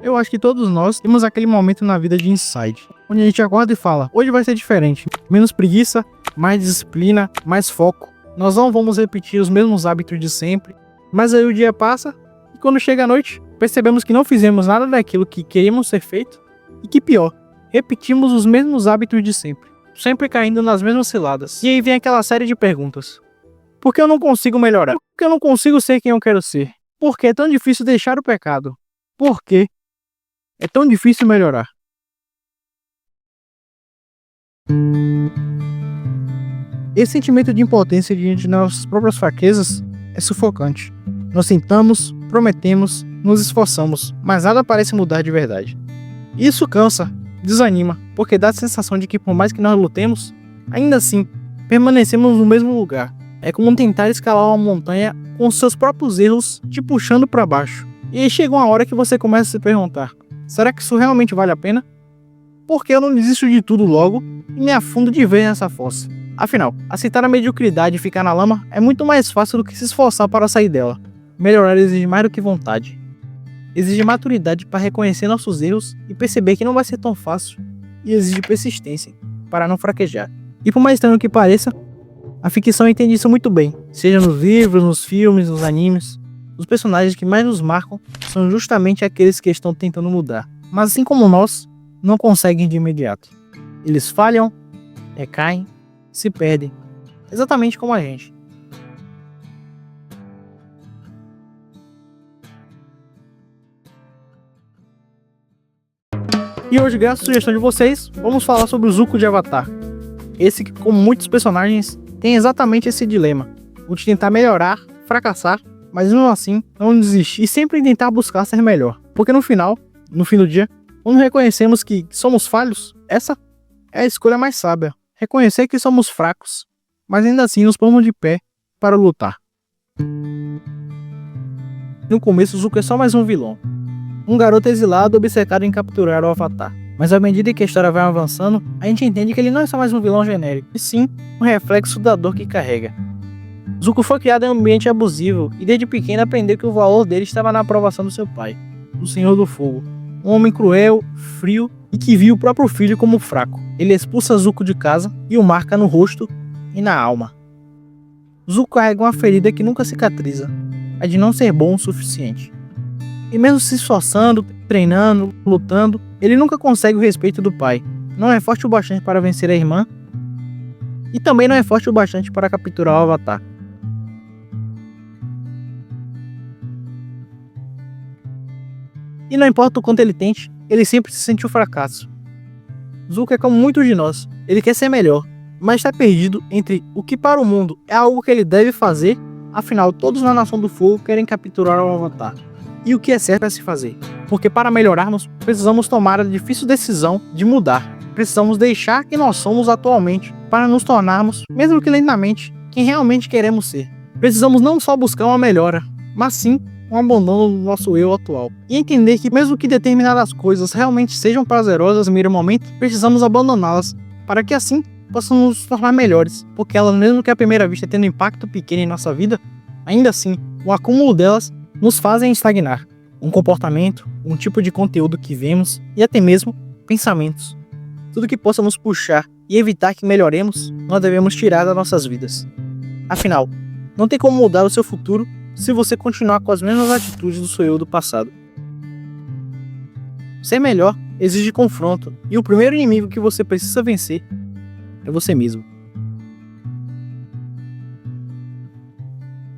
Eu acho que todos nós temos aquele momento na vida de insight, onde a gente acorda e fala, hoje vai ser diferente. Menos preguiça, mais disciplina, mais foco. Nós não vamos repetir os mesmos hábitos de sempre. Mas aí o dia passa e quando chega a noite, percebemos que não fizemos nada daquilo que queríamos ser feito. E que pior, repetimos os mesmos hábitos de sempre, sempre caindo nas mesmas ciladas. E aí vem aquela série de perguntas. Por que eu não consigo melhorar? Por que eu não consigo ser quem eu quero ser? Por que é tão difícil deixar o pecado? Por que é tão difícil melhorar? Esse sentimento de impotência diante de nossas próprias fraquezas é sufocante. Nós tentamos, prometemos, nos esforçamos, mas nada parece mudar de verdade. Isso cansa, desanima, porque dá a sensação de que por mais que nós lutemos, ainda assim, permanecemos no mesmo lugar. É como tentar escalar uma montanha com seus próprios erros te puxando para baixo. E aí chega uma hora que você começa a se perguntar, será que isso realmente vale a pena? Por que eu não desisto de tudo logo e me afundo de vez nessa fossa? Afinal, aceitar a mediocridade e ficar na lama é muito mais fácil do que se esforçar para sair dela. Melhorar exige mais do que vontade. Exige maturidade para reconhecer nossos erros e perceber que não vai ser tão fácil. E exige persistência para não fraquejar. E por mais estranho que pareça, a ficção entende isso muito bem. Seja nos livros, nos filmes, nos animes. Os personagens que mais nos marcam são justamente aqueles que estão tentando mudar. Mas assim como nós, não conseguem de imediato. Eles falham, recaem, se perdem. Exatamente como a gente. E hoje, graças à sugestão de vocês, vamos falar sobre o Zuko de Avatar. Esse que, como muitos personagens, tem exatamente esse dilema. O de tentar melhorar, fracassar, mas mesmo assim, não desistir e sempre tentar buscar ser melhor. Porque no fim do dia, quando reconhecemos que somos falhos, essa é a escolha mais sábia. Reconhecer que somos fracos, mas ainda assim nos pomos de pé para lutar. No começo, o Zuko é só mais um vilão. Um garoto exilado obcecado em capturar o Avatar. Mas à medida que a história vai avançando, a gente entende que ele não é só mais um vilão genérico, e sim um reflexo da dor que carrega. Zuko foi criado em um ambiente abusivo e desde pequeno aprendeu que o valor dele estava na aprovação do seu pai, o Senhor do Fogo. Um homem cruel, frio e que viu o próprio filho como fraco. Ele expulsa Zuko de casa e o marca no rosto e na alma. Zuko carrega uma ferida que nunca cicatriza, a de não ser bom o suficiente. E mesmo se esforçando, treinando, lutando, ele nunca consegue o respeito do pai. Não é forte o bastante para vencer a irmã e também não é forte o bastante para capturar o Avatar. E não importa o quanto ele tente, ele sempre se sente um fracasso. Zuko é como muitos de nós, ele quer ser melhor, mas está perdido entre o que para o mundo é algo que ele deve fazer, afinal todos na Nação do Fogo querem capturar o Avatar, e o que é certo a se fazer. Porque para melhorarmos, precisamos tomar a difícil decisão de mudar. Precisamos deixar quem nós somos atualmente para nos tornarmos, mesmo que lentamente, quem realmente queremos ser. Precisamos não só buscar uma melhora, mas sim um abandono do nosso eu atual. E entender que mesmo que determinadas coisas realmente sejam prazerosas no primeiro momento, precisamos abandoná-las para que assim possamos nos tornar melhores. Porque elas, mesmo que à primeira vista tendo um impacto pequeno em nossa vida, ainda assim, o acúmulo delas nos fazem estagnar. Um comportamento, um tipo de conteúdo que vemos e até mesmo pensamentos. Tudo que possa nos puxar e evitar que melhoremos, nós devemos tirar das nossas vidas. Afinal, não tem como mudar o seu futuro se você continuar com as mesmas atitudes do seu eu do passado. Ser melhor exige confronto, e o primeiro inimigo que você precisa vencer é você mesmo.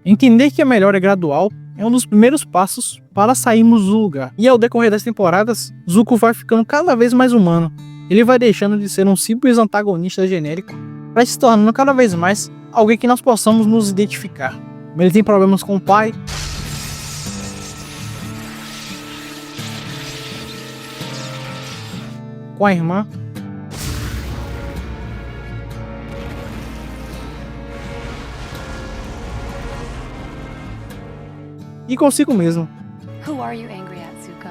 Entender que a melhora é gradual é um dos primeiros passos para sairmos do lugar. E ao decorrer das temporadas, Zuko vai ficando cada vez mais humano. Ele vai deixando de ser um simples antagonista genérico para se tornando cada vez mais alguém que nós possamos nos identificar. Ele tem problemas com o pai, com a irmã, e consigo mesmo. Who are you angry at, Zuko?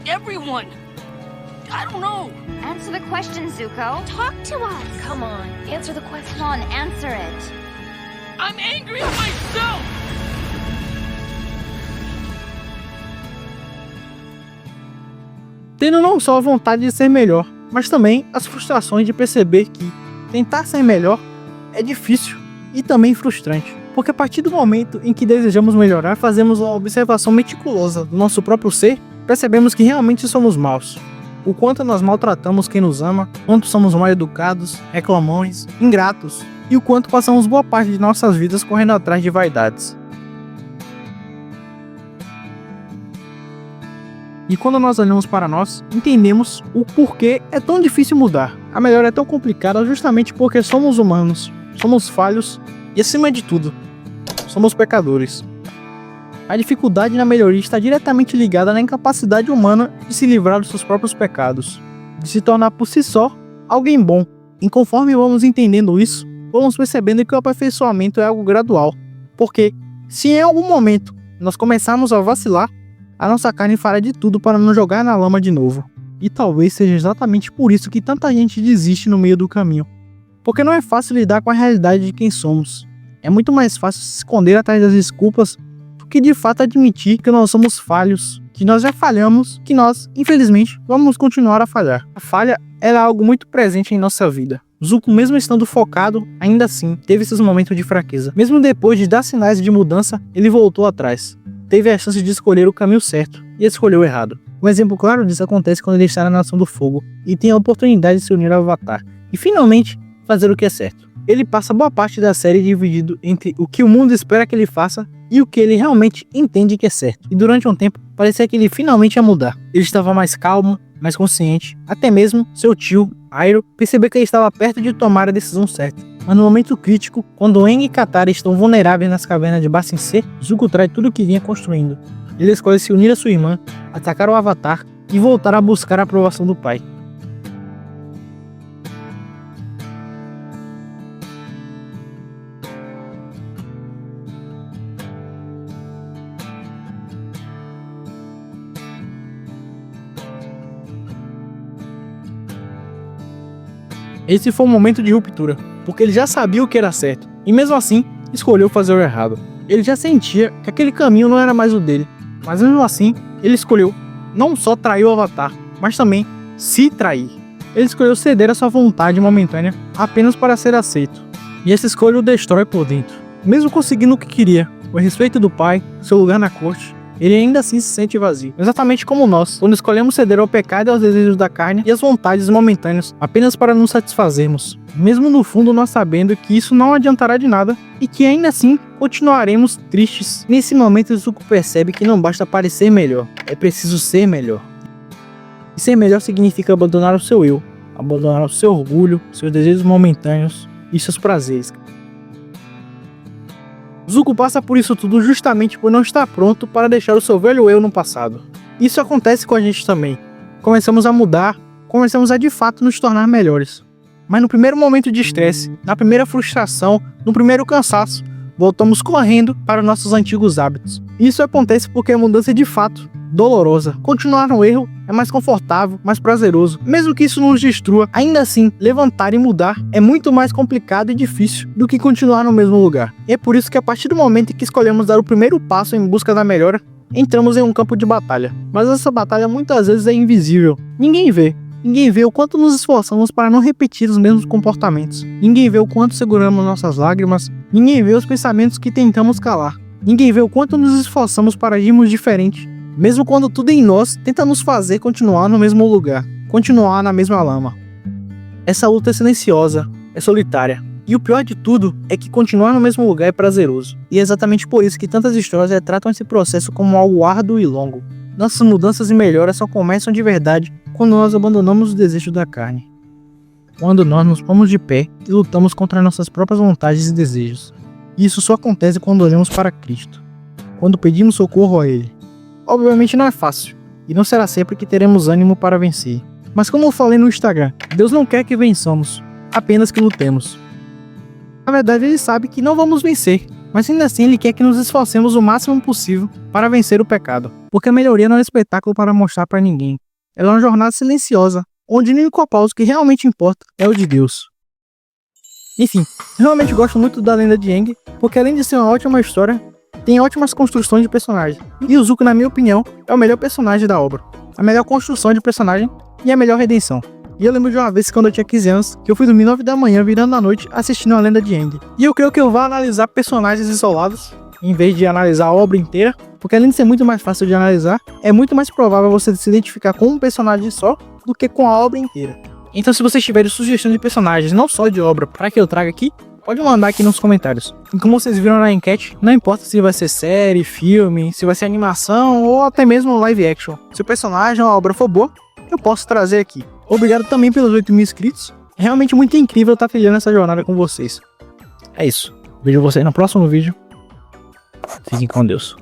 Everyone! I don't know! Answer the question, Zuko. Talk to us. Come on, answer the question. Come on, answer it. I'm angry at myself! tendo não só a vontade de ser melhor, mas também as frustrações de perceber que tentar ser melhor é difícil e também frustrante. Porque a partir do momento em que desejamos melhorar, fazemos uma observação meticulosa do nosso próprio ser, percebemos que realmente somos maus. O quanto nós maltratamos quem nos ama, quanto somos mal educados, reclamões, ingratos, e o quanto passamos boa parte de nossas vidas correndo atrás de vaidades. E quando nós olhamos para nós, entendemos o porquê é tão difícil mudar. A melhora é tão complicada justamente porque somos humanos, somos falhos e, acima de tudo, somos pecadores. A dificuldade na melhoria está diretamente ligada na incapacidade humana de se livrar dos seus próprios pecados, de se tornar por si só alguém bom. E conforme vamos entendendo isso, vamos percebendo que o aperfeiçoamento é algo gradual, porque se em algum momento nós começarmos a vacilar, a nossa carne fará de tudo para nos jogar na lama de novo. E talvez seja exatamente por isso que tanta gente desiste no meio do caminho. Porque não é fácil lidar com a realidade de quem somos. É muito mais fácil se esconder atrás das desculpas do que de fato admitir que nós somos falhos, que nós já falhamos, que nós, infelizmente, vamos continuar a falhar. A falha era algo muito presente em nossa vida. Zuko, mesmo estando focado, ainda assim, teve seus momentos de fraqueza. Mesmo depois de dar sinais de mudança, ele voltou atrás. Teve a chance de escolher o caminho certo e escolheu errado. Um exemplo claro disso acontece quando ele está na Nação do Fogo e tem a oportunidade de se unir ao Avatar e finalmente fazer o que é certo. Ele passa boa parte da série dividido entre o que o mundo espera que ele faça e o que ele realmente entende que é certo. E durante um tempo, parecia que ele finalmente ia mudar. Ele estava mais calmo, mais consciente. Até mesmo seu tio, Iroh, percebeu que ele estava perto de tomar a decisão certa. Mas no momento crítico, quando Aang e Katara estão vulneráveis nas cavernas de Ba Sing Se, Zuko trai tudo o que vinha construindo. Ele escolhe se unir a sua irmã, atacar o Avatar e voltar a buscar a aprovação do pai. Esse foi um momento de ruptura, porque ele já sabia o que era certo, e mesmo assim, escolheu fazer o errado. Ele já sentia que aquele caminho não era mais o dele, mas mesmo assim, ele escolheu não só trair o Avatar, mas também se trair. Ele escolheu ceder a sua vontade momentânea apenas para ser aceito, e essa escolha o destrói por dentro. Mesmo conseguindo o que queria, o respeito do pai, seu lugar na corte, ele ainda assim se sente vazio, exatamente como nós, quando escolhemos ceder ao pecado e aos desejos da carne e às vontades momentâneas, apenas para nos satisfazermos, mesmo no fundo nós sabendo que isso não adiantará de nada e que ainda assim continuaremos tristes. Nesse momento Zuko percebe que não basta parecer melhor, é preciso ser melhor. E ser melhor significa abandonar o seu eu, abandonar o seu orgulho, seus desejos momentâneos e seus prazeres. Zuko passa por isso tudo justamente por não estar pronto para deixar o seu velho eu no passado. Isso acontece com a gente também. Começamos a mudar, começamos a de fato nos tornar melhores. Mas no primeiro momento de estresse, na primeira frustração, no primeiro cansaço, voltamos correndo para os nossos antigos hábitos. Isso acontece porque a mudança é de fato dolorosa. Continuar no erro é mais confortável, mais prazeroso. Mesmo que isso nos destrua, ainda assim, levantar e mudar é muito mais complicado e difícil do que continuar no mesmo lugar. E é por isso que a partir do momento em que escolhemos dar o primeiro passo em busca da melhora, entramos em um campo de batalha. Mas essa batalha muitas vezes é invisível. Ninguém vê. Ninguém vê o quanto nos esforçamos para não repetir os mesmos comportamentos. Ninguém vê o quanto seguramos nossas lágrimas. Ninguém vê os pensamentos que tentamos calar. Ninguém vê o quanto nos esforçamos para agirmos diferente, mesmo quando tudo em nós tenta nos fazer continuar no mesmo lugar, continuar na mesma lama. Essa luta é silenciosa, é solitária. E o pior de tudo é que continuar no mesmo lugar é prazeroso. E é exatamente por isso que tantas histórias retratam esse processo como algo árduo e longo. Nossas mudanças e melhoras só começam de verdade quando nós abandonamos o desejo da carne. Quando nós nos pomos de pé e lutamos contra nossas próprias vontades e desejos. E isso só acontece quando olhamos para Cristo, quando pedimos socorro a Ele. Obviamente não é fácil, e não será sempre que teremos ânimo para vencer. Mas como eu falei no Instagram, Deus não quer que vençamos, apenas que lutemos. Na verdade Ele sabe que não vamos vencer, mas ainda assim Ele quer que nos esforcemos o máximo possível para vencer o pecado. Porque a melhoria não é um espetáculo para mostrar para ninguém. Ela é uma jornada silenciosa, onde o único aplauso que realmente importa é o de Deus. Enfim, realmente gosto muito da lenda de Aang, porque além de ser uma ótima história, tem ótimas construções de personagem. E o Zuko, na minha opinião, é o melhor personagem da obra. a melhor construção de personagem e a melhor redenção. E eu lembro de uma vez, quando eu tinha 15 anos, que eu fui dormir 9 da manhã, virando a noite, assistindo a Lenda de Aang. E eu creio que eu vou analisar personagens isolados, em vez de analisar a obra inteira, porque além de ser muito mais fácil de analisar, é muito mais provável você se identificar com um personagem só, do que com a obra inteira. Então se vocês tiverem sugestões de personagens, não só de obra, para que eu traga aqui, pode mandar aqui nos comentários. E como vocês viram na enquete, não importa se vai ser série, filme, se vai ser animação ou até mesmo live action. Se o personagem ou a obra for boa, eu posso trazer aqui. Obrigado também pelos 8.000 inscritos. É realmente muito incrível estar trilhando essa jornada com vocês. É isso. Vejo vocês no próximo vídeo. Fiquem com Deus.